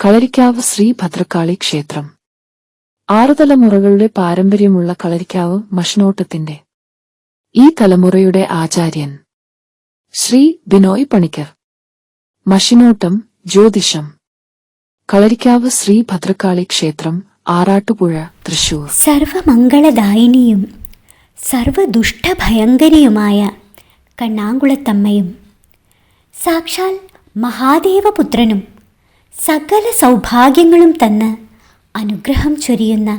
കളരിക്കാവ് ശ്രീ ഭദ്രകാളി ക്ഷേത്രം. 6 തലമുറകളുടെ പാരമ്പര്യമുള്ള കളരിക്കാവ് മഷിനോട്ടത്തിന്റെ ഈ തലമുറയുടെ ആചാര്യൻ ശ്രീ ബിനോയ് പണിക്കർ. മഷിനോട്ടം, ജ്യോതിഷം. കളരിക്കാവ് ശ്രീ ഭദ്രകാളി ക്ഷേത്രം, ആറാട്ടുപുഴ, തൃശൂർ. സർവമംഗളദായിനിയും സർവദുഷ്ടഭയങ്കരിയുമായ കണ്ണാങ്കുളത്തമ്മയും സാക്ഷാൽ മഹാദേവപുത്രനും സകല സൗഭാഗ്യങ്ങളും തന്ന് അനുഗ്രഹം ചൊരിയുന്ന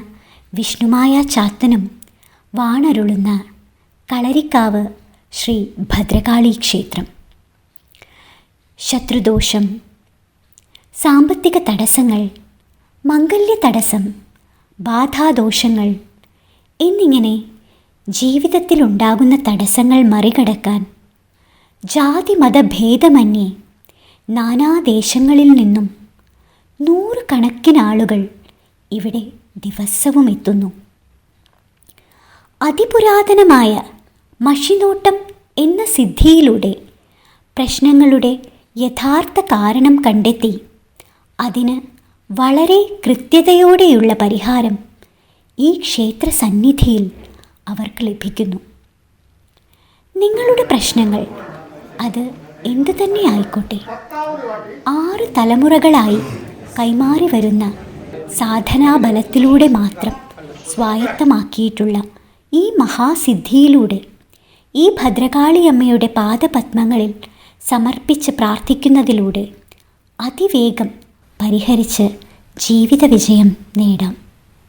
വിഷ്ണുമായ ചാത്തനും വാണരുളുന്ന കളരിക്കാവ് ശ്രീ ഭദ്രകാളി ക്ഷേത്രം. ശത്രുദോഷം, സാമ്പത്തിക തടസ്സങ്ങൾ, മംഗല്യ തടസ്സം, ബാധാദോഷങ്ങൾ എന്നിങ്ങനെ ജീവിതത്തിലുണ്ടാകുന്ന തടസ്സങ്ങൾ മറികടക്കാൻ ജാതിമതഭേദമന്യേ നാനാദേശങ്ങളിൽ നിന്നും 100 കണക്കിനാളുകൾ ഇവിടെ ദിവസവും എത്തുന്നു. അതിപുരാതനമായ മഷിനോട്ടം എന്ന സിദ്ധിയിലൂടെ പ്രശ്നങ്ങളുടെ യഥാർത്ഥ കാരണം കണ്ടെത്തി അതിന് വളരെ കൃത്യതയോടെയുള്ള പരിഹാരം ഈ ക്ഷേത്ര സന്നിധിയിൽ അവർക്ക് ലഭിക്കുന്നു. നിങ്ങളുടെ പ്രശ്നങ്ങൾ അത് എന്തു തന്നെ ആയിക്കോട്ടെ, 6 തലമുറകളായി കൈമാറി വരുന്ന സാധനാബലത്തിലൂടെ മാത്രം സ്വായത്തമാക്കിയിട്ടുള്ള ഈ മഹാസിദ്ധിയിലൂടെ ഈ ഭദ്രകാളിയമ്മയുടെ പാദപത്മങ്ങളിൽ സമർപ്പിച്ച് പ്രാർത്ഥിക്കുന്നതിലൂടെ അതിവേഗം പരിഹരിച്ച് ജീവിത വിജയം നേടാം.